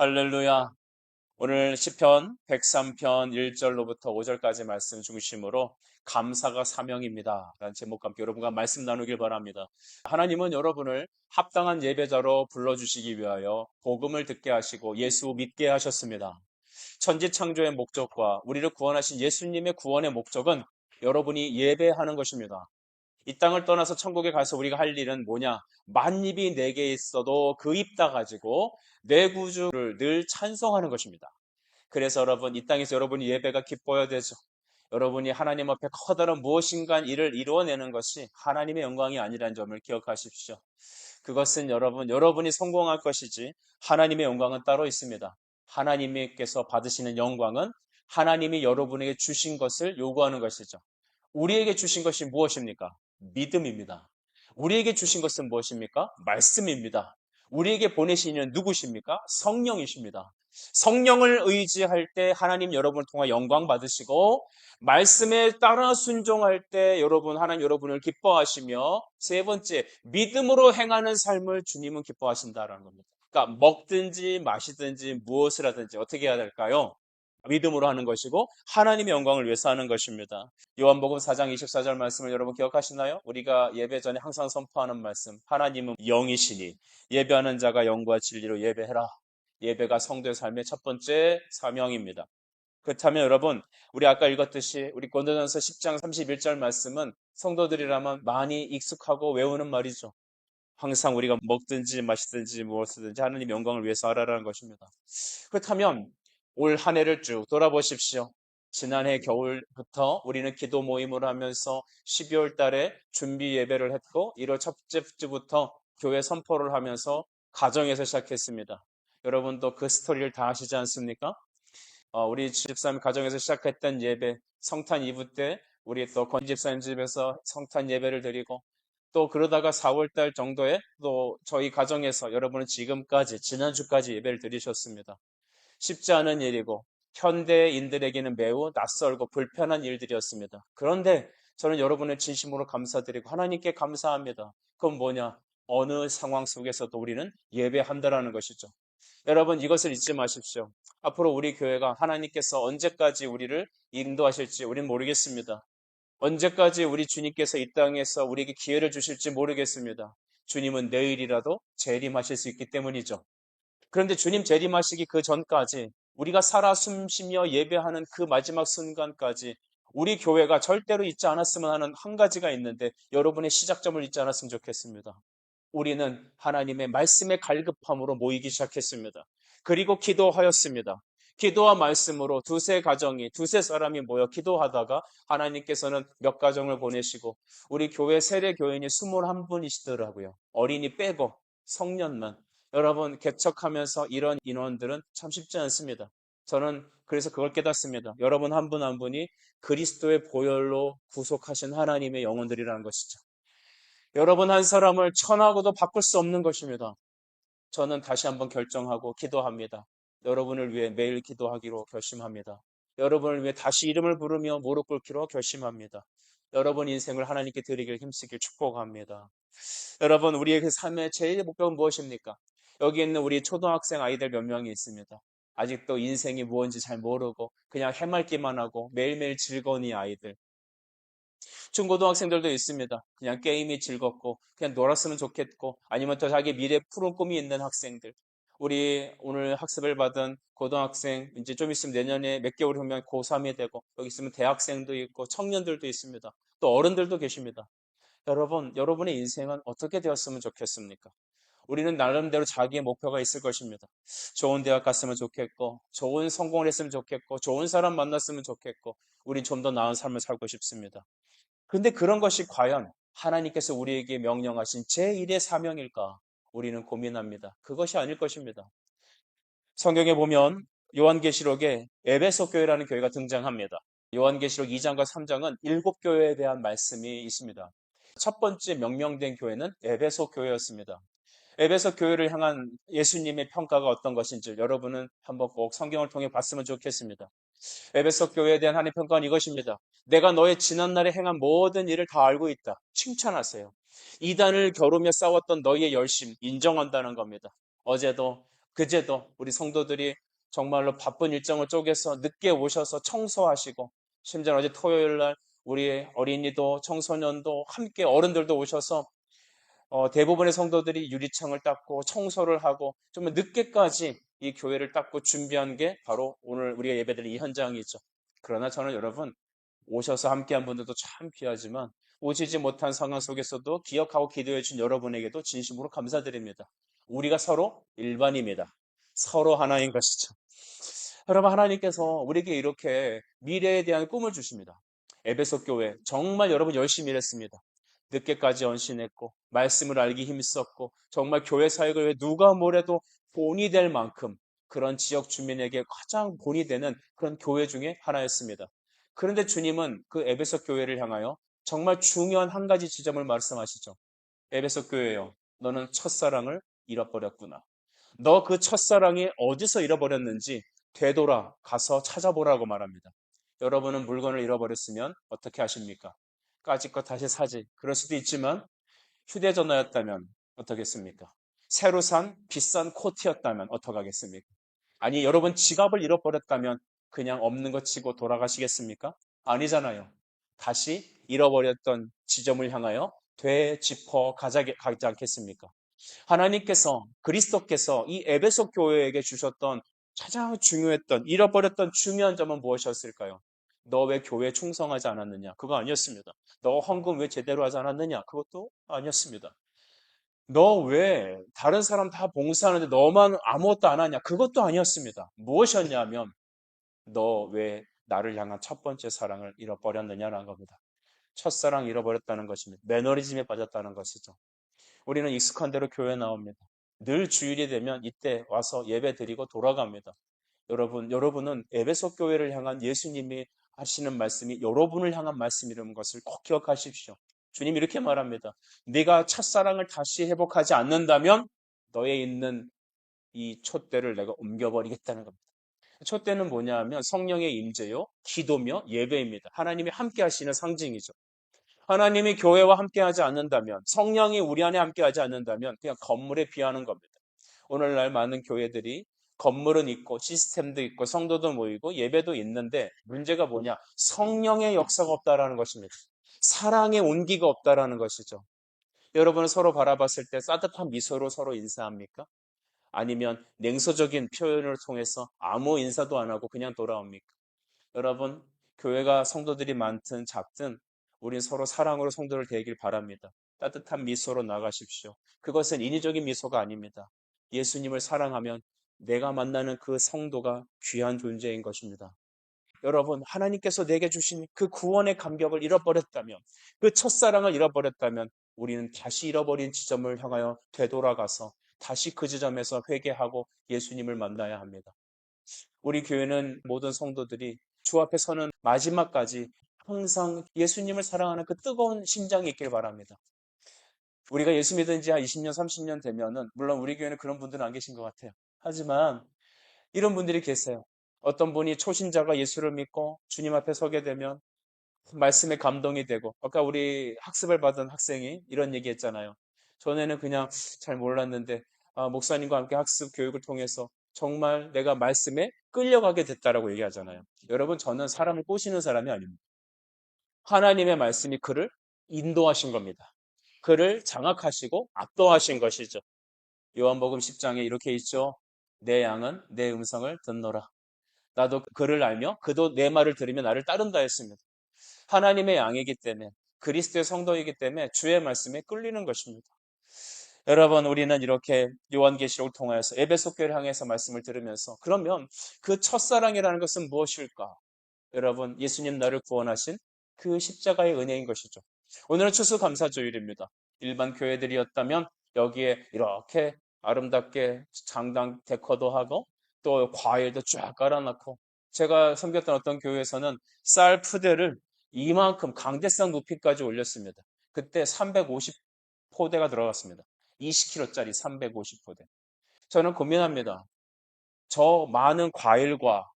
할렐루야. 오늘 시편 103편 1절로부터 5절까지 말씀 중심으로 감사가 사명입니다 라는 제목과 함께 여러분과 말씀 나누길 바랍니다. 하나님은 여러분을 합당한 예배자로 불러주시기 위하여 복음을 듣게 하시고 예수 믿게 하셨습니다. 천지창조의 목적과 우리를 구원하신 예수님의 구원의 목적은 여러분이 예배하는 것입니다. 이 땅을 떠나서 천국에 가서 우리가 할 일은 뭐냐? 만입이 내게 있어도 그 입 다 가지고 내 구주를 늘 찬송하는 것입니다. 그래서 여러분, 이 땅에서 여러분이 예배가 기뻐야 되죠. 여러분이 하나님 앞에 커다란 무엇인가 일을 이루어내는 것이 하나님의 영광이 아니라는 점을 기억하십시오. 그것은 여러분이 성공할 것이지 하나님의 영광은 따로 있습니다. 하나님께서 받으시는 영광은 하나님이 여러분에게 주신 것을 요구하는 것이죠. 우리에게 주신 것이 무엇입니까? 믿음입니다. 우리에게 주신 것은 무엇입니까? 말씀입니다. 우리에게 보내신 이는 누구십니까? 성령이십니다. 성령을 의지할 때 하나님 여러분을 통해 영광 받으시고 말씀에 따라 순종할 때 하나님 여러분을 기뻐하시며 세 번째, 믿음으로 행하는 삶을 주님은 기뻐하신다라는 겁니다. 그러니까 먹든지 마시든지 무엇을 하든지 어떻게 해야 될까요? 믿음으로 하는 것이고 하나님의 영광을 위해서 하는 것입니다. 요한복음 4장 24절 말씀을 여러분 기억하시나요? 우리가 예배 전에 항상 선포하는 말씀. 하나님은 영이시니 예배하는 자가 영과 진리로 예배해라. 예배가 성도의 삶의 첫 번째 사명입니다. 그렇다면 여러분, 우리 아까 읽었듯이 우리 고린도전서 10장 31절 말씀은 성도들이라면 많이 익숙하고 외우는 말이죠. 항상 우리가 먹든지 마시든지 무엇이든지 하나님 영광을 위해서 하라라는 것입니다. 그렇다면 올 한 해를 쭉 돌아보십시오. 지난해 겨울부터 우리는 기도 모임을 하면서 12월 달에 준비 예배를 했고 1월 첫째 주부터 교회 선포를 하면서 가정에서 시작했습니다. 여러분도 그 스토리를 다 아시지 않습니까? 우리 집사님 가정에서 시작했던 예배, 성탄 이브 때 우리 또 권 집사님 집에서 성탄 예배를 드리고 또 그러다가 4월 달 정도에 또 저희 가정에서 여러분은 지금까지 지난주까지 예배를 드리셨습니다. 쉽지 않은 일이고 현대인들에게는 매우 낯설고 불편한 일들이었습니다. 그런데 저는 여러분의 진심으로 감사드리고 하나님께 감사합니다. 그건 뭐냐? 어느 상황 속에서도 우리는 예배한다라는 것이죠. 여러분 이것을 잊지 마십시오. 앞으로 우리 교회가 하나님께서 언제까지 우리를 인도하실지 우리는 모르겠습니다. 언제까지 우리 주님께서 이 땅에서 우리에게 기회를 주실지 모르겠습니다. 주님은 내일이라도 재림하실 수 있기 때문이죠. 그런데 주님 재림하시기 그 전까지 우리가 살아 숨쉬며 예배하는 그 마지막 순간까지 우리 교회가 절대로 잊지 않았으면 하는 한 가지가 있는데 여러분의 시작점을 잊지 않았으면 좋겠습니다. 우리는 하나님의 말씀의 갈급함으로 모이기 시작했습니다. 그리고 기도하였습니다. 기도와 말씀으로 두세 사람이 모여 기도하다가 하나님께서는 몇 가정을 보내시고 우리 교회 세례 교인이 21분이시더라고요. 어린이 빼고 성년만. 여러분 개척하면서 이런 인원들은 참 쉽지 않습니다. 저는 그래서 그걸 깨닫습니다. 여러분 한 분 한 분이 그리스도의 보혈로 구속하신 하나님의 영혼들이라는 것이죠. 여러분 한 사람을 천하고도 바꿀 수 없는 것입니다. 저는 다시 한번 결정하고 기도합니다. 여러분을 위해 매일 기도하기로 결심합니다. 여러분을 위해 다시 이름을 부르며 무릎 꿇기로 결심합니다. 여러분 인생을 하나님께 드리길 힘쓰길 축복합니다. 여러분 우리의 그 삶의 제일 목표는 무엇입니까? 여기 있는 우리 초등학생 아이들 몇 명이 있습니다. 아직도 인생이 무엇인지 잘 모르고 그냥 해맑기만 하고 매일매일 즐거운 이 아이들. 중고등학생들도 있습니다. 그냥 게임이 즐겁고 그냥 놀았으면 좋겠고 아니면 더 자기 미래 푸른 꿈이 있는 학생들. 우리 오늘 학습을 받은 고등학생 이제 좀 있으면 내년에 몇 개월 후면 고3이 되고 여기 있으면 대학생도 있고 청년들도 있습니다. 또 어른들도 계십니다. 여러분의 인생은 어떻게 되었으면 좋겠습니까? 우리는 나름대로 자기의 목표가 있을 것입니다. 좋은 대학 갔으면 좋겠고, 좋은 성공을 했으면 좋겠고, 좋은 사람 만났으면 좋겠고, 우리 좀 더 나은 삶을 살고 싶습니다. 그런데 그런 것이 과연 하나님께서 우리에게 명령하신 제1의 사명일까? 우리는 고민합니다. 그것이 아닐 것입니다. 성경에 보면 요한계시록에 에베소 교회라는 교회가 등장합니다. 요한계시록 2장과 3장은 7교회에 대한 말씀이 있습니다. 첫 번째 명명된 교회는 에베소 교회였습니다. 에베소 교회를 향한 예수님의 평가가 어떤 것인지 여러분은 한번 꼭 성경을 통해 봤으면 좋겠습니다. 에베소 교회에 대한 하나님의 평가는 이것입니다. 내가 너의 지난날에 행한 모든 일을 다 알고 있다. 칭찬하세요. 이단을 겨루며 싸웠던 너희의 열심 인정한다는 겁니다. 어제도 그제도 우리 성도들이 정말로 바쁜 일정을 쪼개서 늦게 오셔서 청소하시고, 심지어 어제 토요일 날 우리 어린이도 청소년도 함께 어른들도 오셔서 대부분의 성도들이 유리창을 닦고 청소를 하고 정말 늦게까지 이 교회를 닦고 준비한 게 바로 오늘 우리가 예배드린 이 현장이죠. 그러나 저는 여러분, 오셔서 함께한 분들도 참 귀하지만 오시지 못한 상황 속에서도 기억하고 기도해 준 여러분에게도 진심으로 감사드립니다. 우리가 서로 일반입니다. 서로 하나인 것이죠. 여러분, 하나님께서 우리에게 이렇게 미래에 대한 꿈을 주십니다. 에베소 교회 정말 여러분 열심히 일했습니다. 늦게까지 헌신했고 말씀을 알기 힘썼고 정말 교회 사역을 위해 누가 뭐래도 본이 될 만큼 그런 지역 주민에게 가장 본이 되는 그런 교회 중에 하나였습니다. 그런데 주님은 그 에베소 교회를 향하여 정말 중요한 한 가지 지점을 말씀하시죠. 에베소 교회여, 너는 첫사랑을 잃어버렸구나. 너 그 첫사랑이 어디서 잃어버렸는지 되돌아 가서 찾아보라고 말합니다. 여러분은 물건을 잃어버렸으면 어떻게 하십니까? 까짓 거 다시 사지. 그럴 수도 있지만 휴대전화였다면 어떻겠습니까? 새로 산 비싼 코트였다면 어떡하겠습니까? 아니, 여러분 지갑을 잃어버렸다면 그냥 없는 것 치고 돌아가시겠습니까? 아니잖아요. 다시 잃어버렸던 지점을 향하여 되짚어 가지 않겠습니까? 하나님께서 그리스도께서 이 에베소 교회에게 주셨던 가장 중요했던 잃어버렸던 중요한 점은 무엇이었을까요? 너 왜 교회에 충성하지 않았느냐? 그거 아니었습니다. 너 헌금 왜 제대로 하지 않았느냐? 그것도 아니었습니다. 너 왜 다른 사람 다 봉사하는데 너만 아무것도 안 하냐? 그것도 아니었습니다. 무엇이었냐면 너 왜 나를 향한 첫 번째 사랑을 잃어버렸느냐라는 겁니다. 첫사랑 잃어버렸다는 것입니다. 매너리즘에 빠졌다는 것이죠. 우리는 익숙한 대로 교회 나옵니다. 늘 주일이 되면 이때 와서 예배 드리고 돌아갑니다. 여러분은 에베소 교회를 향한 예수님이 하시는 말씀이 여러분을 향한 말씀이라는 것을 꼭 기억하십시오. 주님이 이렇게 말합니다. 네가 첫사랑을 다시 회복하지 않는다면 너에 있는 이 촛대를 내가 옮겨버리겠다는 겁니다. 촛대는 뭐냐 하면 성령의 임재요, 기도며 예배입니다. 하나님이 함께 하시는 상징이죠. 하나님이 교회와 함께하지 않는다면, 성령이 우리 안에 함께하지 않는다면 그냥 건물에 비하는 겁니다. 오늘날 많은 교회들이 건물은 있고 시스템도 있고 성도도 모이고 예배도 있는데 문제가 뭐냐? 성령의 역사가 없다라는 것입니다. 사랑의 온기가 없다라는 것이죠. 여러분은 서로 바라봤을 때 따뜻한 미소로 서로 인사합니까? 아니면 냉소적인 표현을 통해서 아무 인사도 안 하고 그냥 돌아옵니까? 여러분, 교회가 성도들이 많든 작든 우린 서로 사랑으로 성도를 대길 바랍니다. 따뜻한 미소로 나가십시오. 그것은 인위적인 미소가 아닙니다. 예수님을 사랑하면 내가 만나는 그 성도가 귀한 존재인 것입니다. 여러분, 하나님께서 내게 주신 그 구원의 감격을 잃어버렸다면, 그 첫사랑을 잃어버렸다면, 우리는 다시 잃어버린 지점을 향하여 되돌아가서 다시 그 지점에서 회개하고 예수님을 만나야 합니다. 우리 교회는 모든 성도들이 주 앞에 서는 마지막까지 항상 예수님을 사랑하는 그 뜨거운 심장이 있길 바랍니다. 우리가 예수 믿은 지 한 20년, 30년 되면은, 물론 우리 교회는 그런 분들은 안 계신 것 같아요. 하지만 이런 분들이 계세요. 어떤 분이 초신자가 예수를 믿고 주님 앞에 서게 되면 말씀에 감동이 되고, 아까 우리 학습을 받은 학생이 이런 얘기 했잖아요. 전에는 그냥 잘 몰랐는데, 목사님과 함께 학습 교육을 통해서 정말 내가 말씀에 끌려가게 됐다라고 얘기하잖아요. 여러분, 저는 사람을 꼬시는 사람이 아닙니다. 하나님의 말씀이 그를 인도하신 겁니다. 그를 장악하시고 압도하신 것이죠. 요한복음 10장에 이렇게 있죠. 내 양은 내 음성을 듣노라. 나도 그를 알며 그도 내 말을 들으며 나를 따른다 했습니다. 하나님의 양이기 때문에, 그리스도의 성도이기 때문에 주의 말씀에 끌리는 것입니다. 여러분, 우리는 이렇게 요한계시록을 통하여서 에베소 교회를 향해서 말씀을 들으면서 그러면 그 첫사랑이라는 것은 무엇일까? 여러분, 예수님 나를 구원하신 그 십자가의 은혜인 것이죠. 오늘은 추수감사주일입니다. 일반 교회들이었다면 여기에 이렇게 아름답게 장당 데코도 하고 또 과일도 쫙 깔아놓고, 제가 섬겼던 어떤 교회에서는 쌀 푸대를 이만큼 강대상 높이까지 올렸습니다. 그때 350포대가 들어갔습니다. 20kg짜리 350포대. 저는 고민합니다. 저 많은 과일과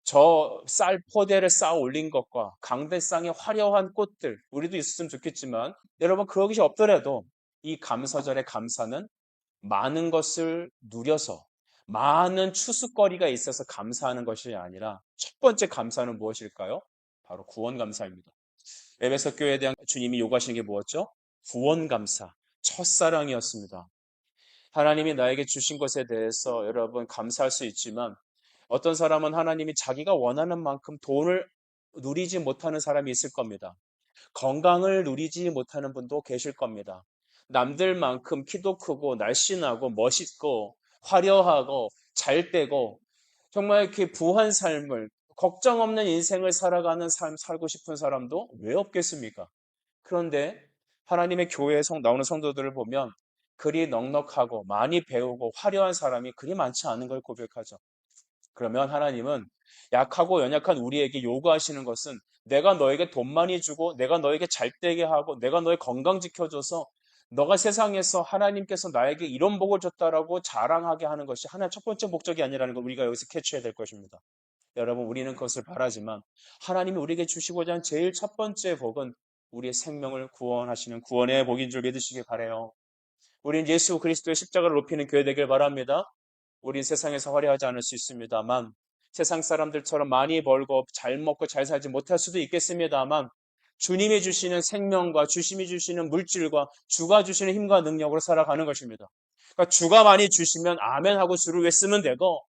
저 쌀 포대를 쌓아 올린 것과 강대상의 화려한 꽃들, 우리도 있었으면 좋겠지만, 여러분, 그것이 없더라도 이 감사절의 감사는 많은 것을 누려서 많은 추수거리가 있어서 감사하는 것이 아니라 첫 번째 감사는 무엇일까요? 바로 구원 감사입니다. 에베소 교회에 대한 주님이 요구하시는 게 뭐였죠? 구원 감사, 첫사랑이었습니다. 하나님이 나에게 주신 것에 대해서 여러분 감사할 수 있지만 어떤 사람은 하나님이 자기가 원하는 만큼 돈을 누리지 못하는 사람이 있을 겁니다. 건강을 누리지 못하는 분도 계실 겁니다. 남들만큼 키도 크고 날씬하고 멋있고 화려하고 잘되고 정말 이렇게 부한 삶을 걱정 없는 인생을 살아가는 삶 살고 싶은 사람도 왜 없겠습니까? 그런데 하나님의 교회에 나오는 성도들을 보면 그리 넉넉하고 많이 배우고 화려한 사람이 그리 많지 않은 걸 고백하죠. 그러면 하나님은 약하고 연약한 우리에게 요구하시는 것은 내가 너에게 돈 많이 주고 내가 너에게 잘되게 하고 내가 너의 건강 지켜줘서 너가 세상에서 하나님께서 나에게 이런 복을 줬다라고 자랑하게 하는 것이 하나의 첫 번째 목적이 아니라는 걸 우리가 여기서 캐치해야 될 것입니다. 여러분, 우리는 그것을 바라지만 하나님이 우리에게 주시고자 한 제일 첫 번째 복은 우리의 생명을 구원하시는 구원의 복인 줄 믿으시기 바라요. 우리는 예수 그리스도의 십자가를 높이는 교회 되길 바랍니다. 우린 세상에서 화려하지 않을 수 있습니다만 세상 사람들처럼 많이 벌고 잘 먹고 잘 살지 못할 수도 있겠습니다만 주님이 주시는 생명과 주님이 주시는 물질과 주가 주시는 힘과 능력으로 살아가는 것입니다. 그러니까 주가 많이 주시면 아멘 하고 주를 위해 쓰면 되고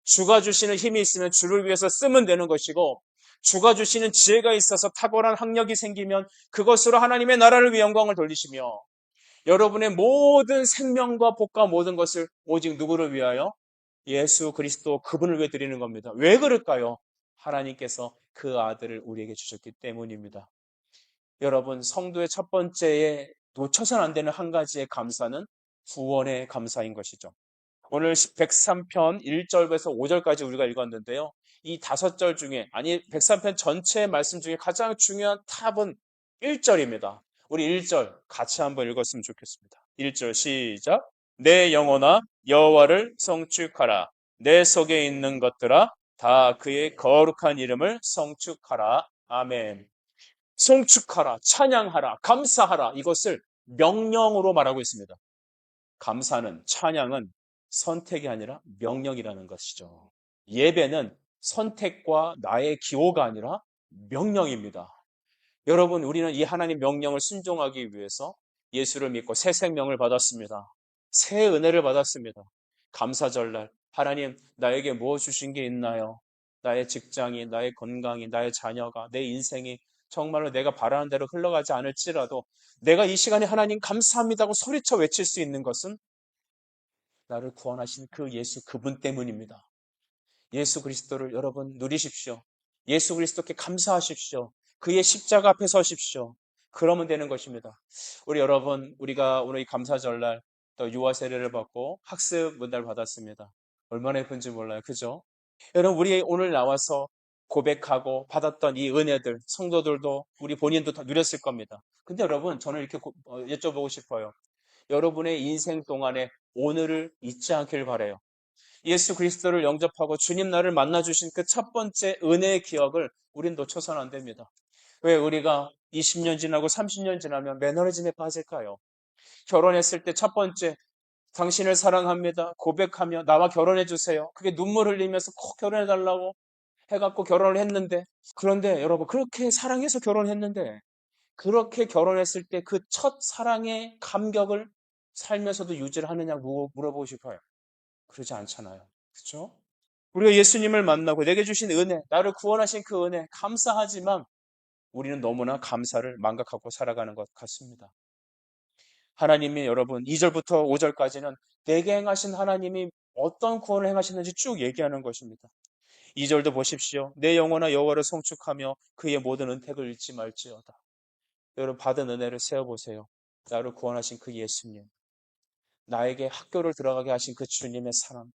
주가 주시는 힘이 있으면 주를 위해서 쓰면 되는 것이고 주가 주시는 지혜가 있어서 탁월한 학력이 생기면 그것으로 하나님의 나라를 위해 영광을 돌리시며 여러분의 모든 생명과 복과 모든 것을 오직 누구를 위하여? 예수 그리스도 그분을 위해 드리는 겁니다. 왜 그럴까요? 하나님께서 그 아들을 우리에게 주셨기 때문입니다. 여러분, 성도의 첫 번째에 놓쳐서는 안 되는 한 가지의 감사는 구원의 감사인 것이죠. 오늘 103편 1절에서 5절까지 우리가 읽었는데요. 이 5절 중에, 아니 103편 전체 말씀 중에 가장 중요한 탑은 1절입니다. 우리 1절 같이 한번 읽었으면 좋겠습니다. 1절 시작. 내 영혼아 여호와를 성축하라. 내 속에 있는 것들아 다 그의 거룩한 이름을 성축하라. 아멘. 성축하라, 찬양하라, 감사하라. 이것을 명령으로 말하고 있습니다. 감사는, 찬양은 선택이 아니라 명령이라는 것이죠. 예배는 선택과 나의 기호가 아니라 명령입니다. 여러분, 우리는 이 하나님 명령을 순종하기 위해서 예수를 믿고 새 생명을 받았습니다. 새 은혜를 받았습니다. 감사절날, 하나님, 나에게 뭐 주신 게 있나요? 나의 직장이, 나의 건강이, 나의 자녀가, 내 인생이 정말로 내가 바라는 대로 흘러가지 않을지라도 내가 이 시간에 하나님 감사합니다고 소리쳐 외칠 수 있는 것은 나를 구원하신 그 예수 그분 때문입니다. 예수 그리스도를 여러분 누리십시오. 예수 그리스도께 감사하십시오. 그의 십자가 앞에 서십시오. 그러면 되는 것입니다. 우리 여러분, 우리가 오늘 이 감사절날 또 유아 세례를 받고 학습 문답을 받았습니다. 얼마나 예쁜지 몰라요. 그죠? 여러분, 우리 오늘 나와서 고백하고 받았던 이 은혜들, 성도들도 우리 본인도 다 누렸을 겁니다. 근데 여러분, 저는 이렇게 여쭤보고 싶어요. 여러분의 인생 동안에 오늘을 잊지 않길 바라요. 예수 그리스도를 영접하고 주님 나를 만나주신 그 첫 번째 은혜의 기억을 우린 놓쳐서는 안 됩니다. 왜 우리가 20년 지나고 30년 지나면 매너리즘에 빠질까요? 결혼했을 때 첫 번째 당신을 사랑합니다. 고백하며 나와 결혼해 주세요. 그게 눈물 흘리면서 꼭 결혼해 달라고 해갖고 결혼을 했는데 그런데 여러분 그렇게 사랑해서 결혼했는데 그렇게 결혼했을 때 그 첫 사랑의 감격을 살면서도 유지를 하느냐 물어보고 싶어요. 그러지 않잖아요. 그렇죠? 우리가 예수님을 만나고 내게 주신 은혜, 나를 구원하신 그 은혜 감사하지만 우리는 너무나 감사를 망각하고 살아가는 것 같습니다. 하나님이 여러분 2절부터 5절까지는 내게 행하신 하나님이 어떤 구원을 행하셨는지 쭉 얘기하는 것입니다. 2절도 보십시오. 내 영혼아 여호와를 송축하며 그의 모든 은택을 잃지 말지어다. 여러분 받은 은혜를 세어보세요. 나를 구원하신 그 예수님, 나에게 학교를 들어가게 하신 그 주님의 사랑,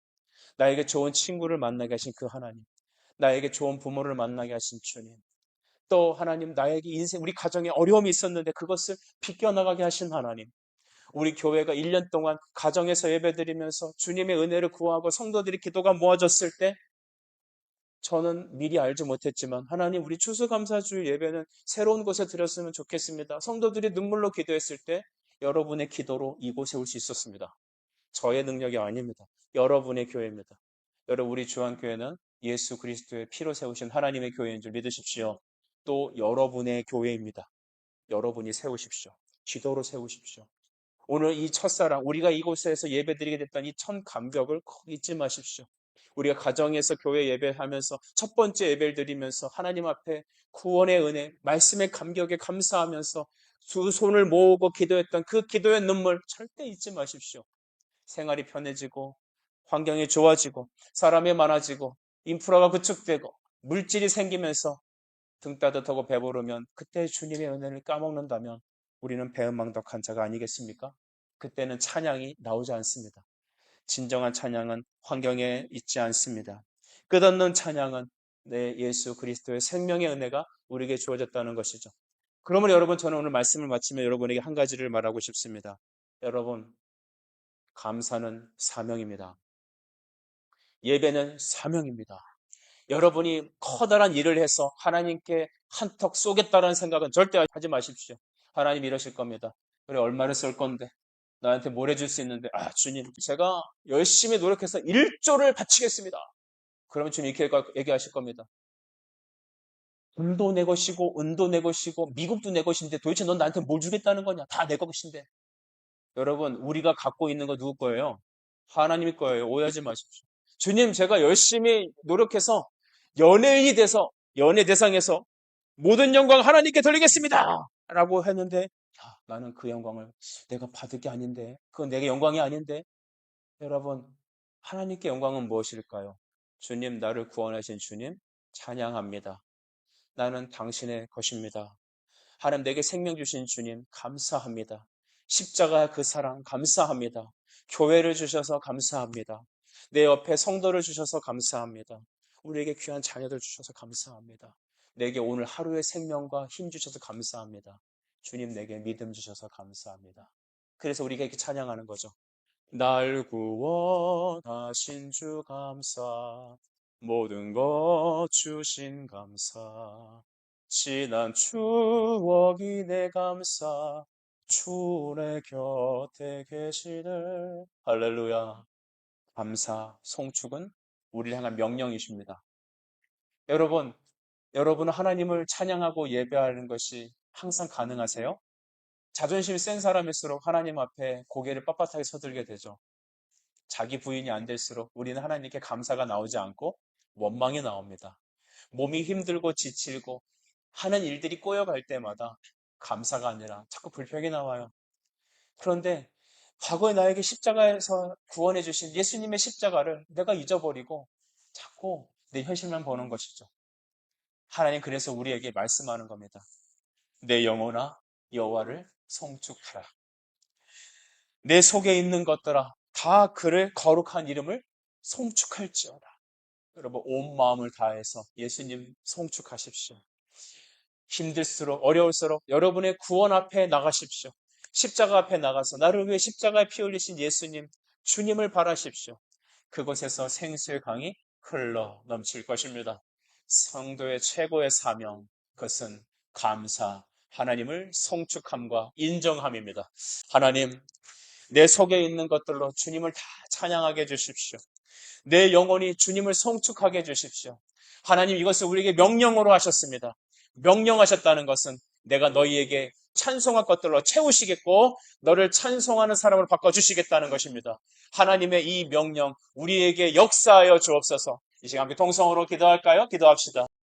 나에게 좋은 친구를 만나게 하신 그 하나님, 나에게 좋은 부모를 만나게 하신 주님, 또 하나님 나에게 인생, 우리 가정에 어려움이 있었는데 그것을 비껴나가게 하신 하나님, 우리 교회가 1년 동안 가정에서 예배드리면서 주님의 은혜를 구하고 성도들이 기도가 모아졌을 때 저는 미리 알지 못했지만 하나님 우리 추수감사주 예배는 새로운 곳에 드렸으면 좋겠습니다. 성도들이 눈물로 기도했을 때 여러분의 기도로 이곳에 올 수 있었습니다. 저의 능력이 아닙니다. 여러분의 교회입니다. 여러분, 우리 주한교회는 예수 그리스도의 피로 세우신 하나님의 교회인 줄 믿으십시오. 또 여러분의 교회입니다. 여러분이 세우십시오. 기도로 세우십시오. 오늘 이 첫사랑, 우리가 이곳에서 예배드리게 됐던 이 첫 감격을 꼭 잊지 마십시오. 우리가 가정에서 교회 예배하면서 첫 번째 예배를 드리면서 하나님 앞에 구원의 은혜, 말씀의 감격에 감사하면서 두 손을 모으고 기도했던 그 기도의 눈물 절대 잊지 마십시오. 생활이 편해지고 환경이 좋아지고 사람이 많아지고 인프라가 구축되고 물질이 생기면서 등 따뜻하고 배부르면 그때 주님의 은혜를 까먹는다면 우리는 배은망덕한 자가 아니겠습니까? 그때는 찬양이 나오지 않습니다. 진정한 찬양은 환경에 있지 않습니다. 끝없는 찬양은 내 예수 그리스도의 생명의 은혜가 우리에게 주어졌다는 것이죠. 그러면 여러분, 저는 오늘 말씀을 마치며 여러분에게 한 가지를 말하고 싶습니다. 여러분, 감사는 사명입니다. 예배는 사명입니다. 여러분이 커다란 일을 해서 하나님께 한턱 쏘겠다는 생각은 절대 하지 마십시오. 하나님 이러실 겁니다. 그래, 얼마를 쓸 건데? 나한테 뭘 해줄 수 있는데? 주님, 제가 열심히 노력해서 1조를 바치겠습니다. 그러면 주님 이렇게 얘기하실 겁니다. 돈도 내 것이고, 은도 내 것이고, 미국도 내 것인데 도대체 넌 나한테 뭘 주겠다는 거냐? 다 내 것인데. 여러분, 우리가 갖고 있는 거 누구 거예요? 하나님의 거예요. 오해하지 마십시오. 주님, 제가 열심히 노력해서 연예인이 돼서 연예 대상에서 모든 영광 하나님께 돌리겠습니다. 라고 했는데, 나는 그 영광을 내가 받을 게 아닌데, 그건 내게 영광이 아닌데. 여러분, 하나님께 영광은 무엇일까요? 주님, 나를 구원하신 주님, 찬양합니다. 나는 당신의 것입니다. 하나님, 내게 생명 주신 주님 감사합니다. 십자가 그 사랑 감사합니다. 교회를 주셔서 감사합니다. 내 옆에 성도를 주셔서 감사합니다. 우리에게 귀한 자녀들 주셔서 감사합니다. 내게 오늘 하루의 생명과 힘 주셔서 감사합니다. 주님, 내게 믿음 주셔서 감사합니다. 그래서 우리가 이렇게 찬양하는 거죠. 날 구원하신 주 감사, 모든 것 주신 감사, 지난 추억이 내 감사, 주 내 곁에 계시네. 할렐루야. 감사, 송축은 우리를 향한 명령이십니다. 여러분은 하나님을 찬양하고 예배하는 것이 항상 가능하세요? 자존심이 센 사람일수록 하나님 앞에 고개를 빳빳하게 서들게 되죠. 자기 부인이 안 될수록 우리는 하나님께 감사가 나오지 않고 원망이 나옵니다. 몸이 힘들고 지치고 하는 일들이 꼬여갈 때마다 감사가 아니라 자꾸 불평이 나와요. 그런데 과거에 나에게 십자가에서 구원해 주신 예수님의 십자가를 내가 잊어버리고 자꾸 내 현실만 보는 것이죠. 하나님 그래서 우리에게 말씀하는 겁니다. 내 영혼아 여호와를 송축하라. 내 속에 있는 것들아 다 그를 거룩한 이름을 송축할지어다. 여러분 온 마음을 다해서 예수님 송축하십시오. 힘들수록 어려울수록 여러분의 구원 앞에 나가십시오. 십자가 앞에 나가서 나를 위해 십자가에 피 흘리신 예수님 주님을 바라십시오. 그곳에서 생수의 강이 흘러 넘칠 것입니다. 성도의 최고의 사명, 그것은 감사, 하나님을 송축함과 인정함입니다. 하나님, 내 속에 있는 것들로 주님을 다 찬양하게 해주십시오. 내 영혼이 주님을 송축하게 해주십시오. 하나님 이것을 우리에게 명령으로 하셨습니다. 명령하셨다는 것은 내가 너희에게 찬송할 것들로 채우시겠고 너를 찬송하는 사람으로 바꿔주시겠다는 것입니다. 하나님의 이 명령 우리에게 역사하여 주옵소서. 이 시간 함께 통성으로 기도할까요? 기도합시다.